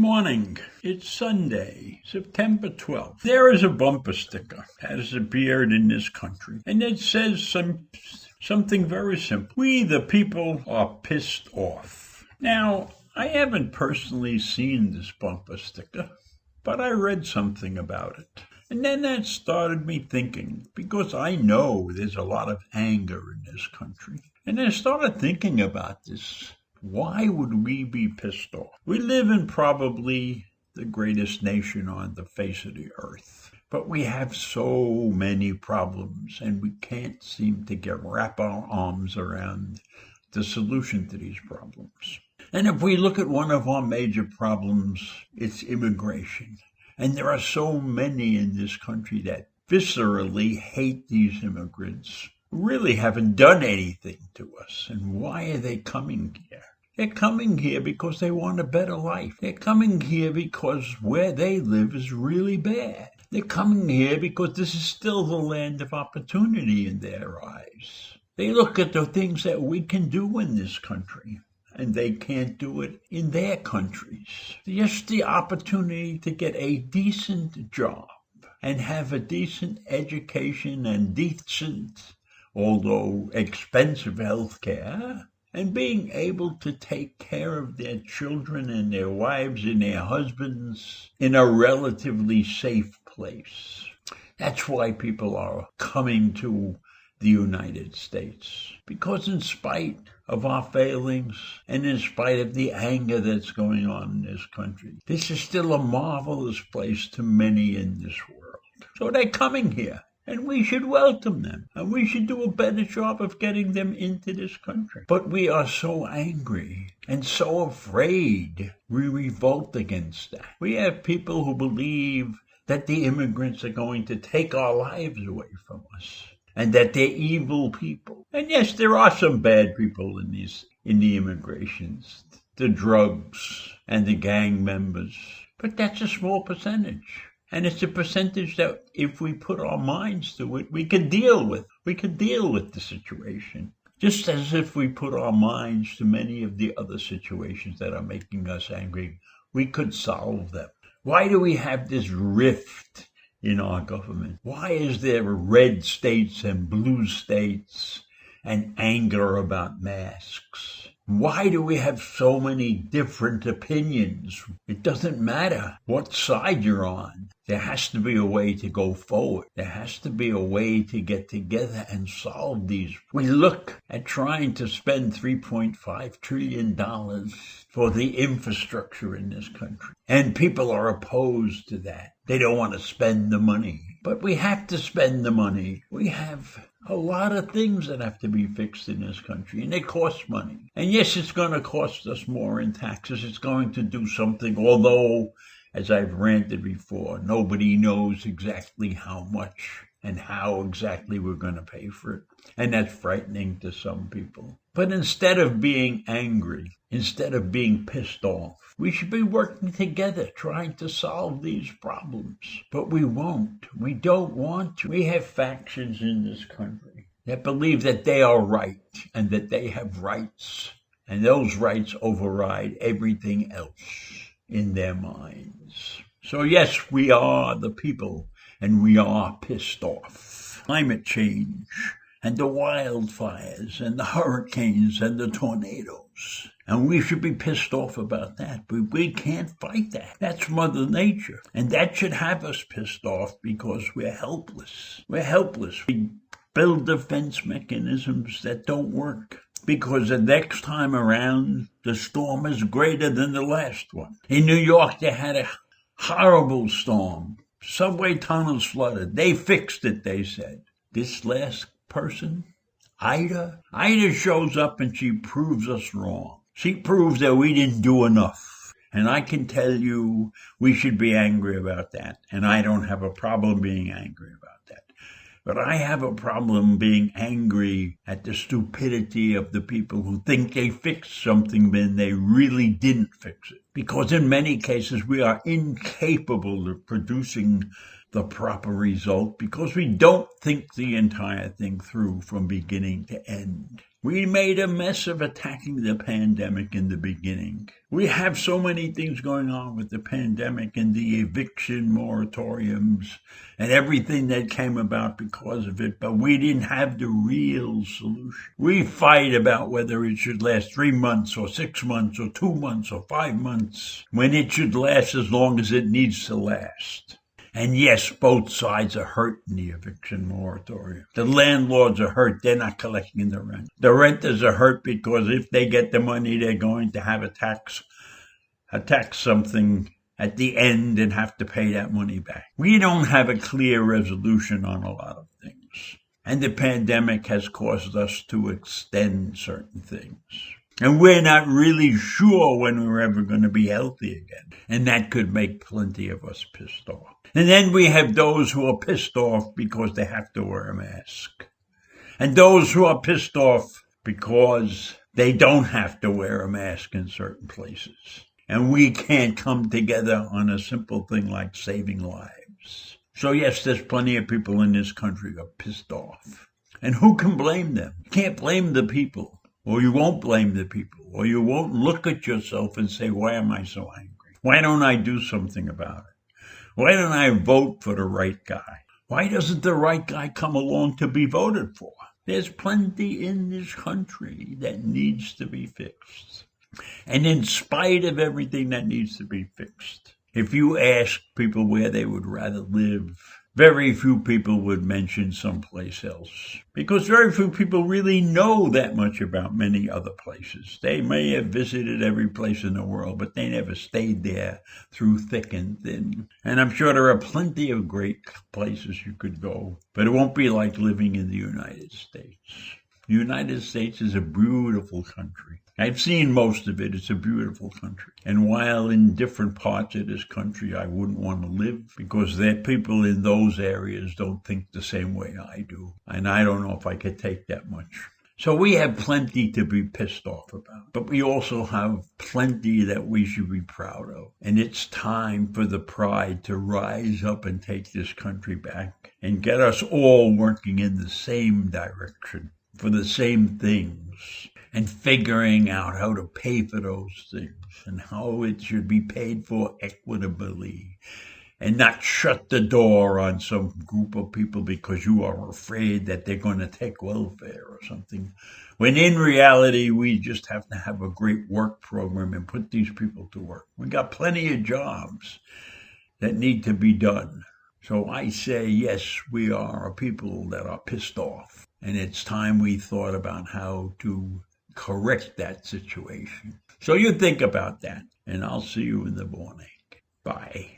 Morning. It's Sunday, September 12th. There is a bumper sticker that has appeared in this country, and it says something very simple. We, the people, are pissed off. Now, I haven't personally seen this bumper sticker, but I read something about it. And then that started me thinking, because I know there's a lot of anger in this country. And I started thinking about this. Why would we be pissed off? We live in probably the greatest nation on the face of the earth. But we have so many problems, and we can't seem to wrap our arms around the solution to these problems. And if we look at one of our major problems, it's immigration. And there are so many in this country that viscerally hate these immigrants who really haven't done anything to us. And why are they coming here? They're coming here because they want a better life. They're coming here because where they live is really bad. They're coming here because this is still the land of opportunity in their eyes. They look at the things that we can do in this country, and they can't do it in their countries. Just the opportunity to get a decent job and have a decent education and decent, although expensive, health care, and being able to take care of their children and their wives and their husbands in a relatively safe place. That's why people are coming to the United States. Because in spite of our failings and in spite of the anger that's going on in this country, this is still a marvelous place to many in this world. So they're coming here. And we should welcome them. And we should do a better job of getting them into this country. But we are so angry and so afraid. We revolt against that. We have people who believe that the immigrants are going to take our lives away from us. And that they're evil people. And yes, there are some bad people in the immigrations. The drugs and the gang members. But that's a small percentage. And it's a percentage that if we put our minds to it, we can deal with. We can deal with the situation. Just as if we put our minds to many of the other situations that are making us angry, we could solve them. Why do we have this rift in our government? Why is there red states and blue states and anger about masks? Why do we have so many different opinions? It doesn't matter what side you're on. There has to be a way to go forward. There has to be a way to get together and solve these. We look at trying to spend $3.5 trillion for the infrastructure in this country. And people are opposed to that. They don't want to spend the money. But we have to spend the money. We have a lot of things that have to be fixed in this country, and they cost money. And yes, it's going to cost us more in taxes. It's going to do something, although, as I've ranted before, nobody knows exactly how much and how exactly we're going to pay for it. And that's frightening to some people. But instead of being angry, instead of being pissed off, we should be working together, trying to solve these problems. But we won't. We don't want to. We have factions in this country that believe that they are right and that they have rights. And those rights override everything else in their minds. So yes, we are the people, and we are pissed off. Climate change and the wildfires and the hurricanes and the tornadoes. And we should be pissed off about that. But we can't fight that. That's Mother Nature. And that should have us pissed off because we're helpless. We're helpless. We build defense mechanisms that don't work. Because the next time around, the storm is greater than the last one. In New York, they had a horrible storm. Subway tunnels flooded. They fixed it, they said. This last person, Ida shows up and she proves us wrong. She proves that we didn't do enough. And I can tell you we should be angry about that. And I don't have a problem being angry about that. But I have a problem being angry at the stupidity of the people who think they fixed something when they really didn't fix it. Because in many cases we are incapable of producing the proper result because we don't think the entire thing through from beginning to end. We made a mess of attacking the pandemic in the beginning. We have so many things going on with the pandemic and the eviction moratoriums and everything that came about because of it, but we didn't have the real solution. We fight about whether it should last 3 months or 6 months or 2 months or 5 months, when it should last as long as it needs to last. And yes, both sides are hurt in the eviction moratorium. The landlords are hurt. They're not collecting the rent. The renters are hurt because if they get the money, they're going to have a tax something at the end and have to pay that money back. We don't have a clear resolution on a lot of things. And the pandemic has caused us to extend certain things. And we're not really sure when we're ever going to be healthy again. And that could make plenty of us pissed off. And then we have those who are pissed off because they have to wear a mask. And those who are pissed off because they don't have to wear a mask in certain places. And we can't come together on a simple thing like saving lives. So yes, there's plenty of people in this country who are pissed off. And who can blame them? You can't blame the people. Or you won't blame the people. Or you won't look at yourself and say, why am I so angry? Why don't I do something about it? Why don't I vote for the right guy? Why doesn't the right guy come along to be voted for? There's plenty in this country that needs to be fixed. And in spite of everything that needs to be fixed, if you ask people where they would rather live, very few people would mention someplace else. Because very few people really know that much about many other places. They may have visited every place in the world, but they never stayed there through thick and thin. And I'm sure there are plenty of great places you could go, but it won't be like living in the United States. The United States is a beautiful country. I've seen most of it. It's a beautiful country. And while in different parts of this country I wouldn't want to live because their people in those areas don't think the same way I do. And I don't know if I could take that much. So we have plenty to be pissed off about. But we also have plenty that we should be proud of. And it's time for the pride to rise up and take this country back and get us all working in the same direction for the same things. And figuring out how to pay for those things and how it should be paid for equitably and not shut the door on some group of people because you are afraid that they're going to take welfare or something. When in reality, we just have to have a great work program and put these people to work. We got plenty of jobs that need to be done. So I say, yes, we are a people that are pissed off. And it's time we thought about how to correct that situation. So you think about that, and I'll see you in the morning. Bye.